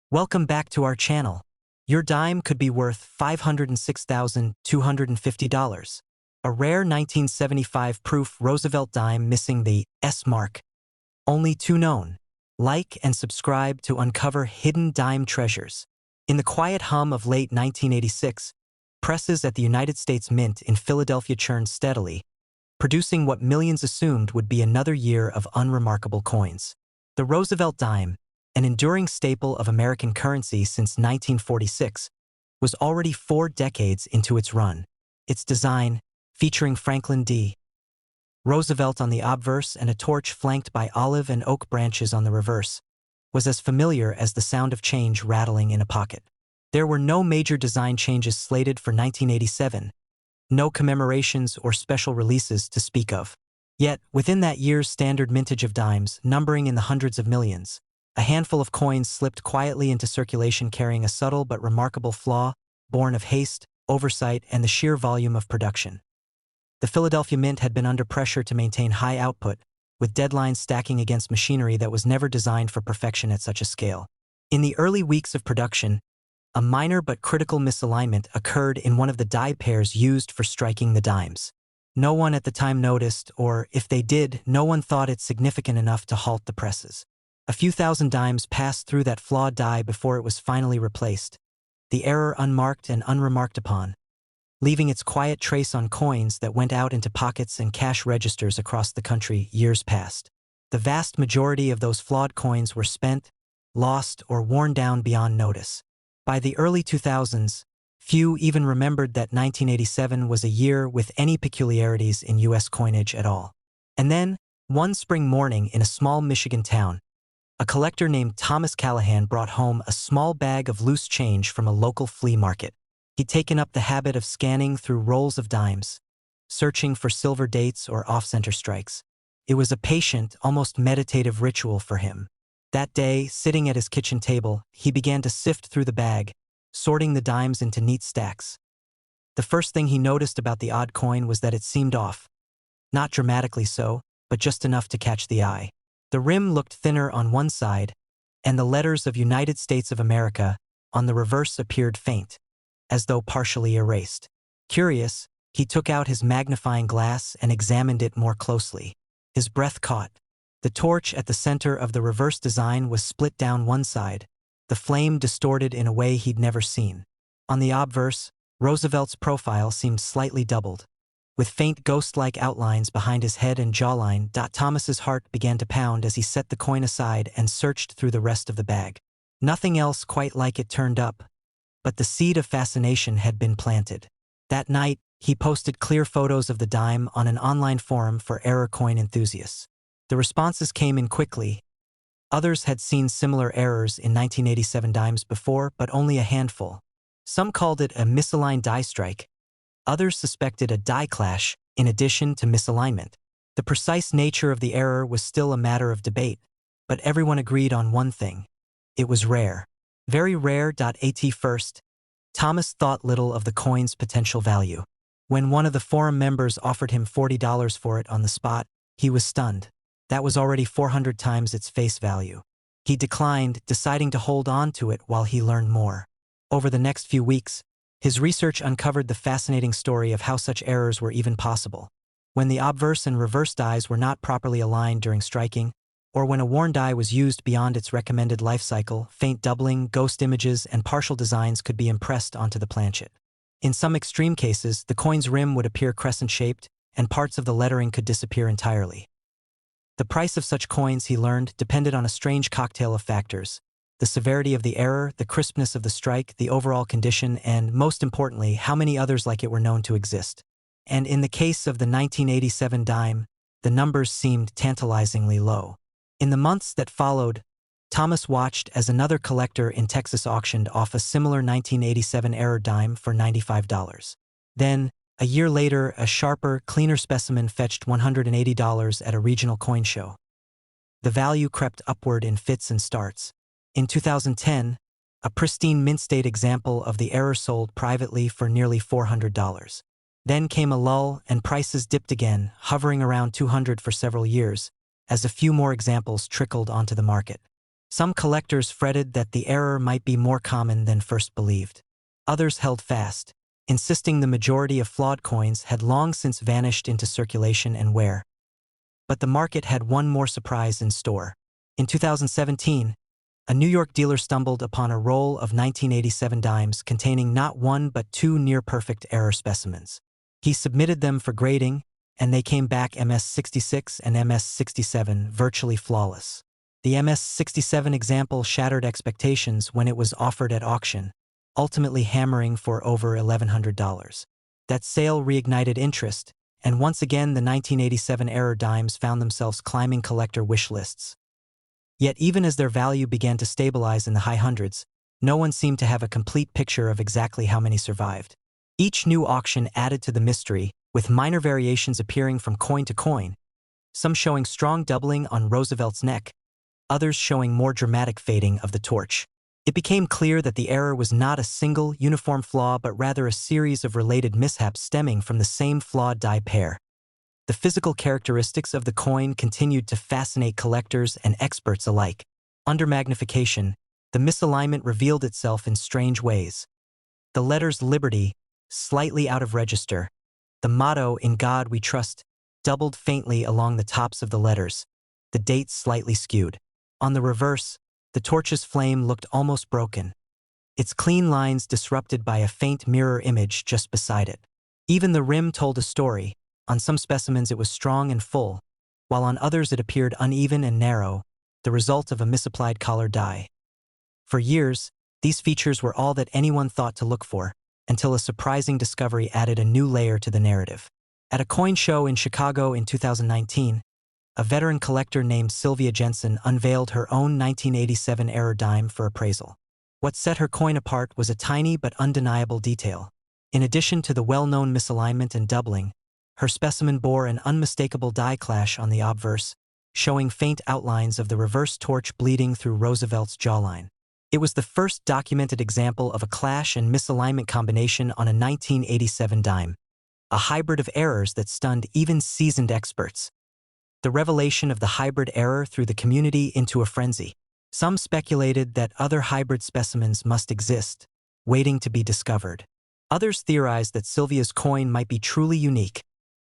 Welcome back to our channel. Your dime could be worth $506,250. A rare 1975 proof Roosevelt dime missing the S mark. Only two known. Like and subscribe to uncover hidden dime treasures. In the quiet hum of late 1986, presses at the United States Mint in Philadelphia churned steadily, producing what millions assumed would be another year of unremarkable coins. The Roosevelt dime, an enduring staple of American currency since 1946, was already 4 decades into its run. Its design, featuring Franklin D. Roosevelt on the obverse and a torch flanked by olive and oak branches on the reverse, was as familiar as the sound of change rattling in a pocket. There were no major design changes slated for 1987, no commemorations or special releases to speak of. Yet, within that year's standard mintage of dimes, numbering in the hundreds of millions, a handful of coins slipped quietly into circulation carrying a subtle but remarkable flaw, born of haste, oversight, and the sheer volume of production. The Philadelphia Mint had been under pressure to maintain high output, with deadlines stacking against machinery that was never designed for perfection at such a scale. In the early weeks of production, a minor but critical misalignment occurred in one of the die pairs used for striking the dimes. No one at the time noticed, or if they did, no one thought it significant enough to halt the presses. A few thousand dimes passed through that flawed die before it was finally replaced, the error unmarked and unremarked upon, leaving its quiet trace on coins that went out into pockets and cash registers across the country years past. The vast majority of those flawed coins were spent, lost, or worn down beyond notice. By the early 2000s, few even remembered that 1987 was a year with any peculiarities in U.S. coinage at all. And then, one spring morning in a small Michigan town, a collector named Thomas Callahan brought home a small bag of loose change from a local flea market. He'd taken up the habit of scanning through rolls of dimes, searching for silver dates or off-center strikes. It was a patient, almost meditative ritual for him. That day, sitting at his kitchen table, he began to sift through the bag, sorting the dimes into neat stacks. The first thing he noticed about the odd coin was that it seemed off. Not dramatically so, but just enough to catch the eye. The rim looked thinner on one side, and the letters of United States of America on the reverse appeared faint, as though partially erased. Curious, he took out his magnifying glass and examined it more closely. His breath caught. The torch at the center of the reverse design was split down one side, the flame distorted in a way he'd never seen. On the obverse, Roosevelt's profile seemed slightly doubled, with faint ghost-like outlines behind his head and jawline. Thomas's heart began to pound as he set the coin aside and searched through the rest of the bag. Nothing else quite like it turned up, but the seed of fascination had been planted. That night, he posted clear photos of the dime on an online forum for error coin enthusiasts. The responses came in quickly. Others had seen similar errors in 1987 dimes before, but only a handful. Some called it a misaligned die strike. Others suspected a die clash, in addition to misalignment. The precise nature of the error was still a matter of debate, but everyone agreed on one thing. It was rare. Very rare. At first, Thomas thought little of the coin's potential value. When one of the forum members offered him $40 for it on the spot, he was stunned. That was already 400 times its face value. He declined, deciding to hold on to it while he learned more. Over the next few weeks, his research uncovered the fascinating story of how such errors were even possible. When the obverse and reverse dies were not properly aligned during striking, or when a worn die was used beyond its recommended life cycle, faint doubling, ghost images, and partial designs could be impressed onto the planchet. In some extreme cases, the coin's rim would appear crescent-shaped, and parts of the lettering could disappear entirely. The price of such coins, he learned, depended on a strange cocktail of factors: the severity of the error, the crispness of the strike, the overall condition, and, most importantly, how many others like it were known to exist. And in the case of the 1987 dime, the numbers seemed tantalizingly low. In the months that followed, Thomas watched as another collector in Texas auctioned off a similar 1987 error dime for $95. Then, a year later, a sharper, cleaner specimen fetched $180 at a regional coin show. The value crept upward in fits and starts. In 2010, a pristine mint-state example of the error sold privately for nearly $400. Then came a lull, and prices dipped again, hovering around $200 for several years, as a few more examples trickled onto the market. Some collectors fretted that the error might be more common than first believed. Others held fast, insisting the majority of flawed coins had long since vanished into circulation and wear. But the market had one more surprise in store. In 2017, a New York dealer stumbled upon a roll of 1987 dimes containing not one but two near-perfect error specimens. He submitted them for grading, and they came back MS-66 and MS-67 virtually flawless. The MS-67 example shattered expectations when it was offered at auction, ultimately hammering for over $1,100. That sale reignited interest, and once again the 1987 error dimes found themselves climbing collector wish lists. Yet even as their value began to stabilize in the high hundreds, no one seemed to have a complete picture of exactly how many survived. Each new auction added to the mystery, with minor variations appearing from coin to coin, some showing strong doubling on Roosevelt's neck, others showing more dramatic fading of the torch. It became clear that the error was not a single, uniform flaw but rather a series of related mishaps stemming from the same flawed die pair. The physical characteristics of the coin continued to fascinate collectors and experts alike. Under magnification, the misalignment revealed itself in strange ways. The letters Liberty, slightly out of register, the motto "In God We Trust," doubled faintly along the tops of the letters, the dates slightly skewed. On the reverse, the torch's flame looked almost broken, its clean lines disrupted by a faint mirror image just beside it. Even the rim told a story. On some specimens it was strong and full, while on others it appeared uneven and narrow, the result of a misapplied collar die. For years, these features were all that anyone thought to look for, until a surprising discovery added a new layer to the narrative. At a coin show in Chicago in 2019, a veteran collector named Sylvia Jensen unveiled her own 1987 error dime for appraisal. What set her coin apart was a tiny but undeniable detail. In addition to the well-known misalignment and doubling, her specimen bore an unmistakable die clash on the obverse, showing faint outlines of the reverse torch bleeding through Roosevelt's jawline. It was the first documented example of a clash and misalignment combination on a 1987 dime, a hybrid of errors that stunned even seasoned experts. The revelation of the hybrid error threw the community into a frenzy. Some speculated that other hybrid specimens must exist, waiting to be discovered. Others theorized that Sylvia's coin might be truly unique,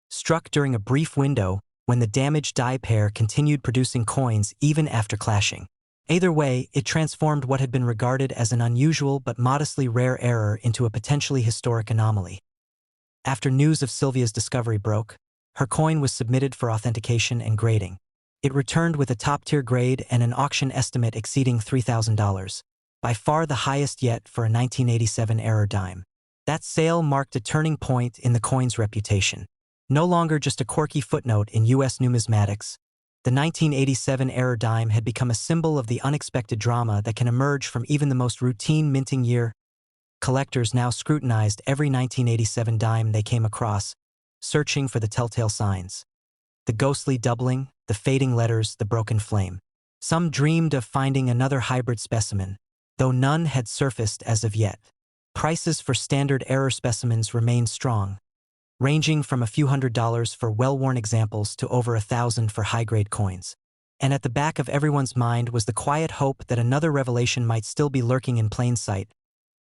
struck during a brief window when the damaged die pair continued producing coins even after clashing. Either way, it transformed what had been regarded as an unusual but modestly rare error into a potentially historic anomaly. After news of Sylvia's discovery broke, her coin was submitted for authentication and grading. It returned with a top-tier grade and an auction estimate exceeding $3,000, by far the highest yet for a 1987 error dime. That sale marked a turning point in the coin's reputation. No longer just a quirky footnote in U.S. numismatics, the 1987 error dime had become a symbol of the unexpected drama that can emerge from even the most routine minting year. Collectors now scrutinized every 1987 dime they came across, searching for the telltale signs. The ghostly doubling, the fading letters, the broken flame. Some dreamed of finding another hybrid specimen, though none had surfaced as of yet. Prices for standard error specimens remained strong, ranging from a few $100s for well-worn examples to over $1,000 for high-grade coins. And at the back of everyone's mind was the quiet hope that another revelation might still be lurking in plain sight,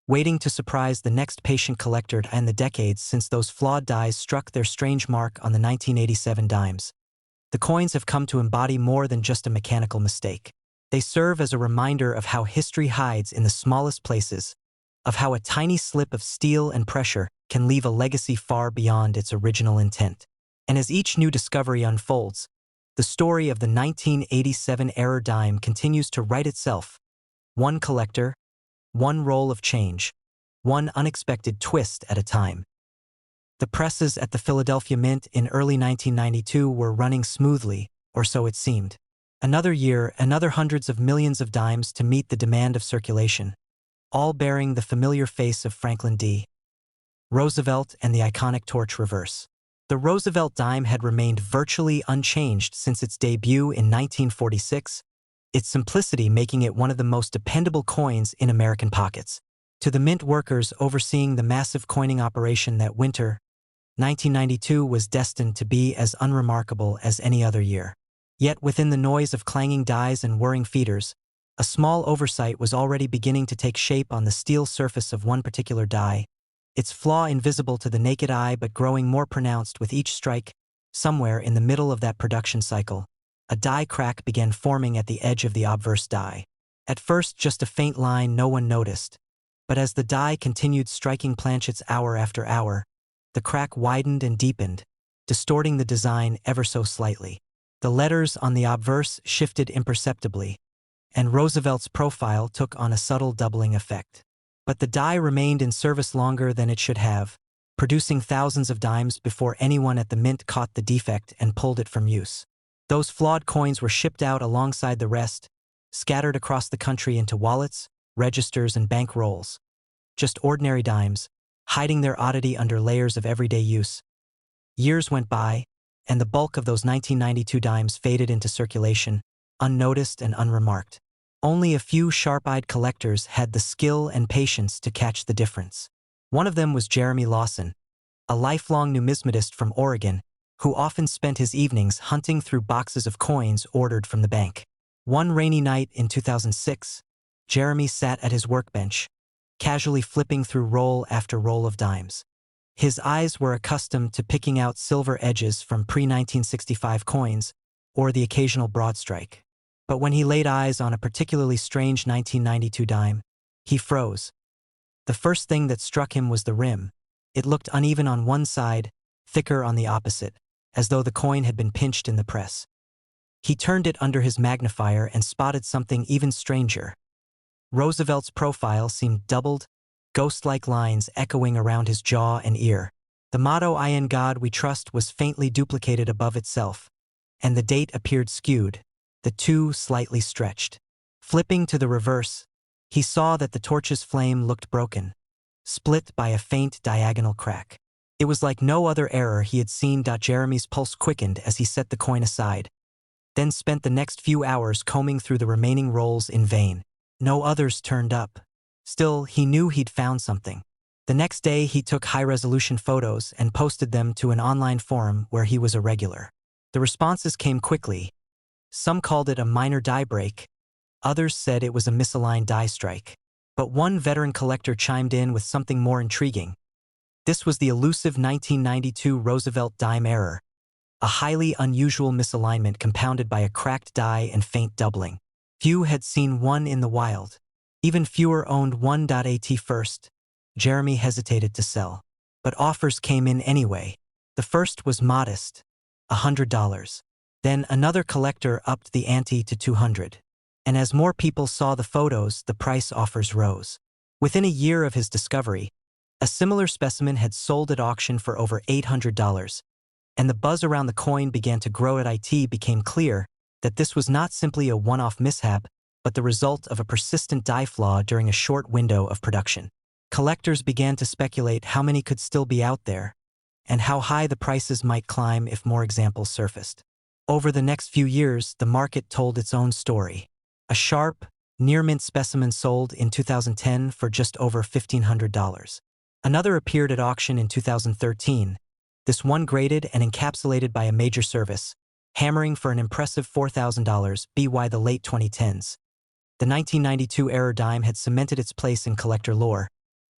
waiting to surprise the next patient collector in the decades since those flawed dies struck their strange mark on the 1987 dimes. The coins have come to embody more than just a mechanical mistake. They serve as a reminder of how history hides in the smallest places, of how a tiny slip of steel and pressure can leave a legacy far beyond its original intent. And as each new discovery unfolds, the story of the 1987 error dime continues to write itself. One collector, one roll of change, one unexpected twist at a time. The presses at the Philadelphia Mint in early 1992 were running smoothly, or so it seemed. Another year, another hundreds of millions of dimes to meet the demand of circulation, all bearing the familiar face of Franklin D. Roosevelt and the iconic torch reverse. The Roosevelt dime had remained virtually unchanged since its debut in 1946, its simplicity making it one of the most dependable coins in American pockets. To the mint workers overseeing the massive coining operation that winter, 1992 was destined to be as unremarkable as any other year. Yet within the noise of clanging dies and whirring feeders, A small oversight was already beginning to take shape on the steel surface of one particular die, its flaw invisible to the naked eye but growing more pronounced with each strike. Somewhere in the middle of that production cycle, a die crack began forming at the edge of the obverse die. At first just a faint line no one noticed, but as the die continued striking planchets hour after hour, the crack widened and deepened, distorting the design ever so slightly. The letters on the obverse shifted imperceptibly, and Roosevelt's profile took on a subtle doubling effect. But the die remained in service longer than it should have, producing thousands of dimes before anyone at the mint caught the defect and pulled it from use. Those flawed coins were shipped out alongside the rest, scattered across the country into wallets, registers, and bank rolls. Just ordinary dimes, hiding their oddity under layers of everyday use. Years went by, and the bulk of those 1992 dimes faded into circulation, unnoticed and unremarked. Only a few sharp-eyed collectors had the skill and patience to catch the difference. One of them was Jeremy Lawson, a lifelong numismatist from Oregon, who often spent his evenings hunting through boxes of coins ordered from the bank. One rainy night in 2006, Jeremy sat at his workbench, casually flipping through roll after roll of dimes. His eyes were accustomed to picking out silver edges from pre-1965 coins or the occasional broad strike. But when he laid eyes on a particularly strange 1992 dime, he froze. The first thing that struck him was the rim. It looked uneven on one side, thicker on the opposite, as though the coin had been pinched in the press. He turned it under his magnifier and spotted something even stranger. Roosevelt's profile seemed doubled, ghost-like lines echoing around his jaw and ear. The motto "I in God we trust" was faintly duplicated above itself, and the date appeared skewed, the two slightly stretched. Flipping to the reverse, he saw that the torch's flame looked broken, split by a faint diagonal crack. It was like no other error he had seen. Jeremy's pulse quickened as he set the coin aside, then spent the next few hours combing through the remaining rolls in vain. No others turned up. Still, he knew he'd found something. The next day he took high-resolution photos and posted them to an online forum where he was a regular. The responses came quickly. Some called it a minor die break. Others said it was a misaligned die strike. But one veteran collector chimed in with something more intriguing. This was the elusive 1992 Roosevelt dime error, a highly unusual misalignment compounded by a cracked die and faint doubling. Few had seen one in the wild. Even fewer owned one. At first, Jeremy hesitated to sell. But offers came in anyway. The first was modest, $100. Then another collector upped the ante to $200. And as more people saw the photos, the price offers rose. Within a year of his discovery, a similar specimen had sold at auction for over $800. And the buzz around the coin began to grow. It became clear that this was not simply a one-off mishap, but the result of a persistent die flaw during a short window of production. Collectors began to speculate how many could still be out there, and how high the prices might climb if more examples surfaced. Over the next few years, the market told its own story. A sharp, near-mint specimen sold in 2010 for just over $1,500. Another appeared at auction in 2013, this one graded and encapsulated by a major service, hammering for an impressive $4,000 by the late 2010s. The 1992 error dime had cemented its place in collector lore,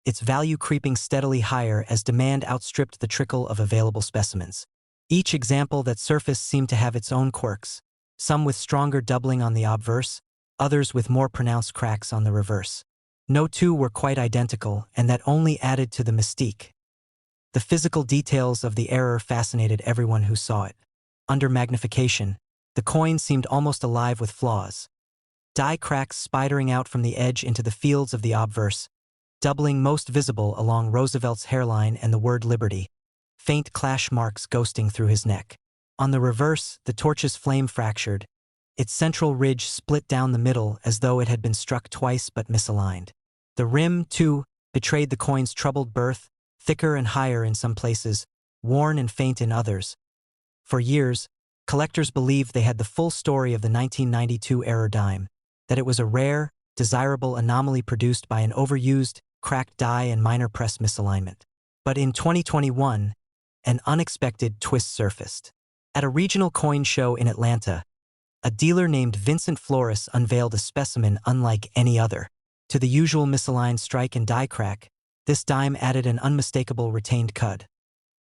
its value creeping steadily higher as demand outstripped the trickle of available specimens. Each example that surfaced seemed to have its own quirks, some with stronger doubling on the obverse, others with more pronounced cracks on the reverse. No two were quite identical, and that only added to the mystique. The physical details of the error fascinated everyone who saw it. Under magnification, the coin seemed almost alive with flaws. Die cracks spidering out from the edge into the fields of the obverse, doubling most visible along Roosevelt's hairline and the word liberty, faint clash marks ghosting through his neck. On the reverse, the torch's flame fractured, its central ridge split down the middle as though it had been struck twice but misaligned. The rim, too, betrayed the coin's troubled birth, thicker and higher in some places, worn and faint in others. For years, collectors believed they had the full story of the 1992 error dime, that it was a rare, desirable anomaly produced by an overused, cracked die and minor press misalignment. But in 2021, an unexpected twist surfaced. At a regional coin show in Atlanta, A dealer named Vincent Flores unveiled a specimen unlike any other. To the usual misaligned strike and die crack, this dime added an unmistakable retained cud.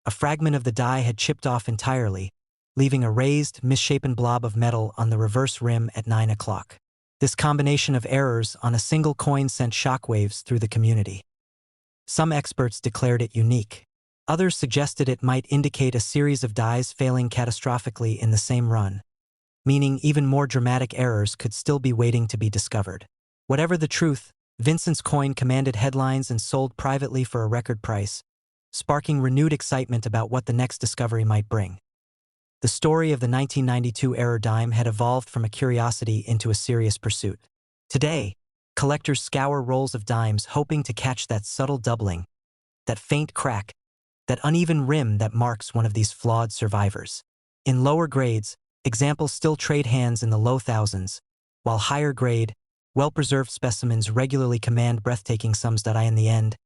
A fragment of the die had chipped off entirely, leaving a raised, misshapen blob of metal on the reverse rim at 9 o'clock. This combination of errors on a single coin sent shockwaves through the community. Some experts declared it unique. Others suggested it might indicate a series of dies failing catastrophically in the same run, meaning even more dramatic errors could still be waiting to be discovered. Whatever the truth, Vincent's coin commanded headlines and sold privately for a record price, sparking renewed excitement about what the next discovery might bring. The story of the 1992 error dime had evolved from a curiosity into a serious pursuit. Today, collectors scour rolls of dimes hoping to catch that subtle doubling, that faint crack, that uneven rim that marks one of these flawed survivors. In lower grades, examples still trade hands in the low thousands, while higher grade, well-preserved specimens regularly command breathtaking sums. In the end,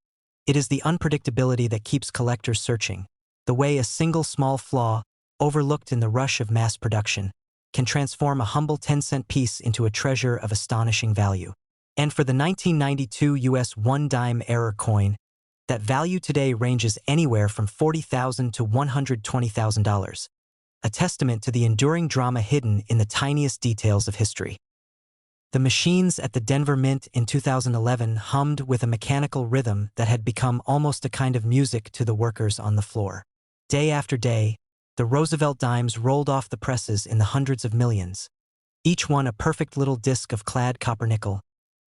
it is the unpredictability that keeps collectors searching, the way a single small flaw, overlooked in the rush of mass production, can transform a humble 10-cent piece into a treasure of astonishing value. And for the 1992 US 1-dime error coin, that value today ranges anywhere from $40,000 to $120,000, a testament to the enduring drama hidden in the tiniest details of history. The machines at the Denver Mint in 2011 hummed with a mechanical rhythm that had become almost a kind of music to the workers on the floor. Day after day, the Roosevelt dimes rolled off the presses in the hundreds of millions, each one a perfect little disc of clad copper nickel,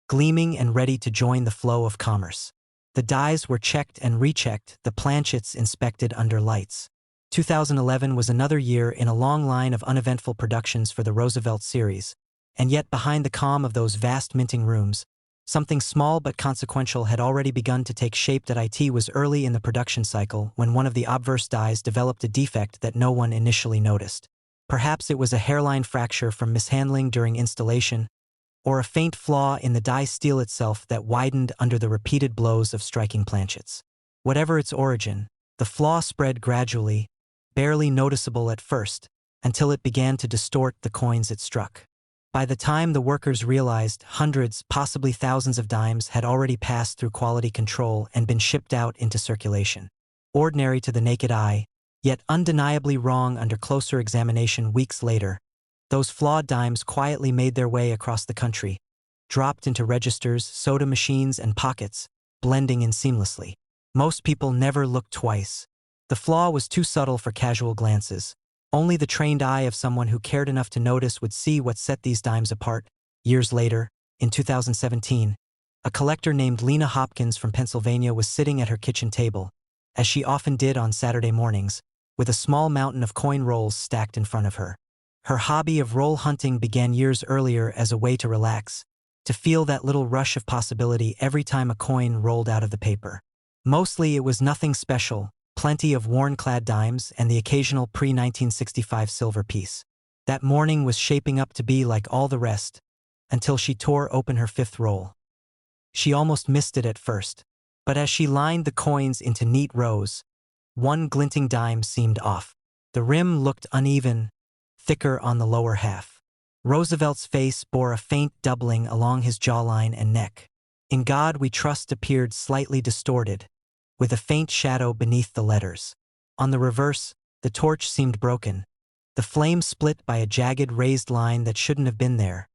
gleaming and ready to join the flow of commerce. The dies were checked and rechecked, the planchets inspected under lights. 2011 was another year in a long line of uneventful productions for the Roosevelt series, and yet behind the calm of those vast minting rooms, something small but consequential had already begun to take shape. It was early in the production cycle when one of the obverse dies developed a defect that no one initially noticed. Perhaps it was a hairline fracture from mishandling during installation, or a faint flaw in the die steel itself that widened under the repeated blows of striking planchets. Whatever its origin, the flaw spread gradually, barely noticeable at first, until it began to distort the coins it struck. By the time the workers realized, hundreds, possibly thousands of dimes had already passed through quality control and been shipped out into circulation. Ordinary to the naked eye, yet undeniably wrong under closer examination weeks later, those flawed dimes quietly made their way across the country, dropped into registers, soda machines, and pockets, blending in seamlessly. Most people never looked twice. The flaw was too subtle for casual glances. Only the trained eye of someone who cared enough to notice would see what set these dimes apart. Years later, in 2017, a collector named Lena Hopkins from Pennsylvania was sitting at her kitchen table, as she often did on Saturday mornings, with a small mountain of coin rolls stacked in front of her. Her hobby of roll hunting began years earlier as a way to relax, to feel that little rush of possibility every time a coin rolled out of the paper. Mostly it was nothing special, plenty of worn-clad dimes and the occasional pre-1965 silver piece. That morning was shaping up to be like all the rest, until she tore open her fifth roll. She almost missed it at first, but as she lined the coins into neat rows, one glinting dime seemed off. The rim looked uneven, thicker on the lower half. Roosevelt's face bore a faint doubling along his jawline and neck. "In God We Trust" appeared slightly distorted, with a faint shadow beneath the letters. On the reverse, the torch seemed broken, the flame split by a jagged raised line that shouldn't have been there.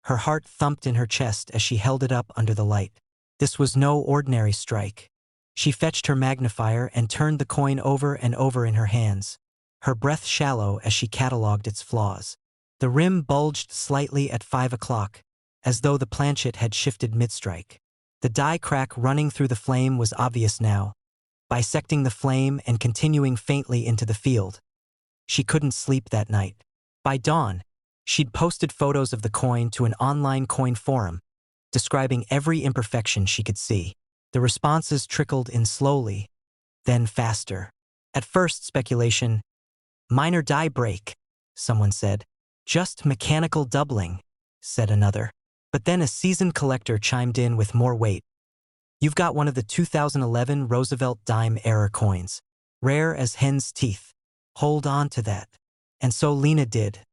Her heart thumped in her chest as she held it up under the light. This was no ordinary strike. She fetched her magnifier and turned the coin over and over in her hands, her breath shallow as she catalogued its flaws. The rim bulged slightly at 5 o'clock, as though the planchet had shifted mid-strike. The die crack running through the flame was obvious now, bisecting the flame and continuing faintly into the field. She couldn't sleep that night. By dawn, she'd posted photos of the coin to an online coin forum, describing every imperfection she could see. The responses trickled in slowly, then faster. At first, speculation, "Minor die break," someone said. "Just mechanical doubling," said another. But then a seasoned collector chimed in with more weight. "You've got one of the 2011 Roosevelt dime error coins, rare as hen's teeth. Hold on to that." And so Lena did.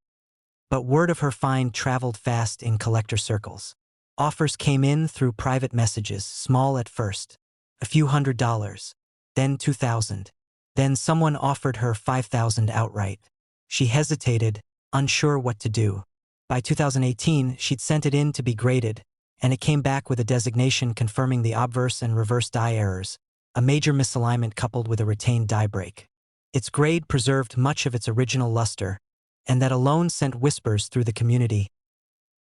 But word of her find traveled fast in collector circles. Offers came in through private messages, small at first, a few $100s, then $2,000. Then someone offered her $5,000 outright. She hesitated, unsure what to do. By 2018, she'd sent it in to be graded, and it came back with a designation confirming the obverse and reverse die errors, a major misalignment coupled with a retained die break. Its grade preserved much of its original luster, and that alone sent whispers through the community.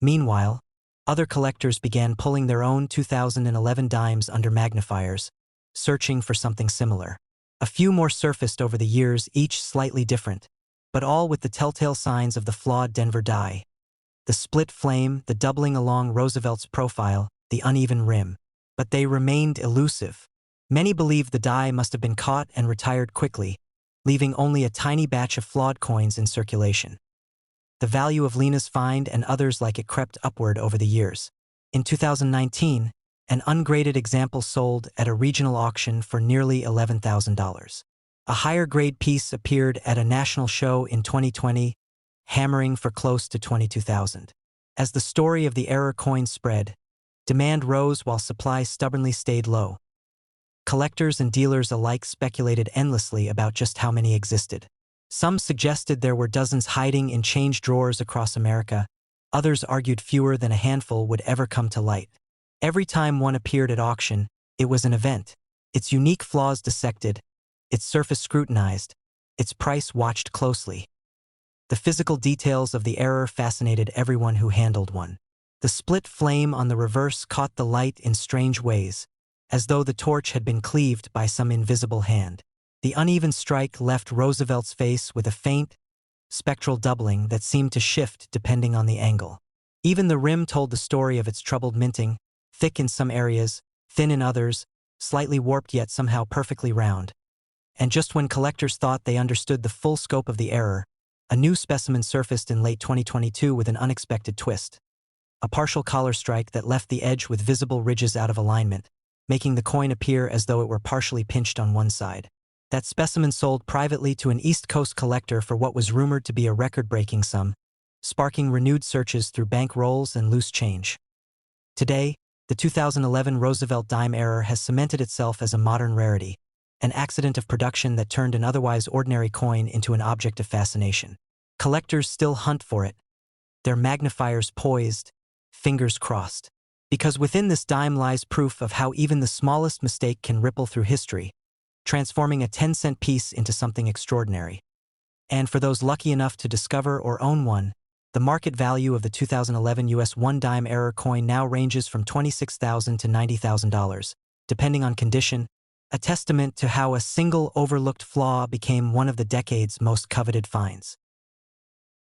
Meanwhile, other collectors began pulling their own 2011 dimes under magnifiers, searching for something similar. A few more surfaced over the years, each slightly different, but all with the telltale signs of the flawed Denver die. The split flame, the doubling along Roosevelt's profile, the uneven rim. But they remained elusive. Many believed the die must have been caught and retired quickly, leaving only a tiny batch of flawed coins in circulation. The value of Lena's find and others like it crept upward over the years. In 2019, an ungraded example sold at a regional auction for nearly $11,000. A higher-grade piece appeared at a national show in 2020, hammering for close to $22,000. As the story of the error coin spread, demand rose while supply stubbornly stayed low. Collectors and dealers alike speculated endlessly about just how many existed. Some suggested there were dozens hiding in change drawers across America. Others argued fewer than a handful would ever come to light. Every time one appeared at auction, it was an event. Its unique flaws dissected, its surface scrutinized, its price watched closely. The physical details of the error fascinated everyone who handled one. The split flame on the reverse caught the light in strange ways, as though the torch had been cleaved by some invisible hand. The uneven strike left Roosevelt's face with a faint, spectral doubling that seemed to shift depending on the angle. Even the rim told the story of its troubled minting, thick in some areas, thin in others, slightly warped yet somehow perfectly round. And just when collectors thought they understood the full scope of the error, a new specimen surfaced in late 2022 with an unexpected twist. A partial collar strike that left the edge with visible ridges out of alignment, making the coin appear as though it were partially pinched on one side. That specimen sold privately to an East Coast collector for what was rumored to be a record-breaking sum, sparking renewed searches through bank rolls and loose change. Today, the 2011 Roosevelt dime error has cemented itself as a modern rarity, an accident of production that turned an otherwise ordinary coin into an object of fascination. Collectors still hunt for it, their magnifiers poised, fingers crossed. Because within this dime lies proof of how even the smallest mistake can ripple through history, transforming a 10-cent piece into something extraordinary. And for those lucky enough to discover or own one, the market value of the 2011 US 1 dime error coin now ranges from $26,000 to $90,000, depending on condition, a testament to how a single overlooked flaw became one of the decade's most coveted finds.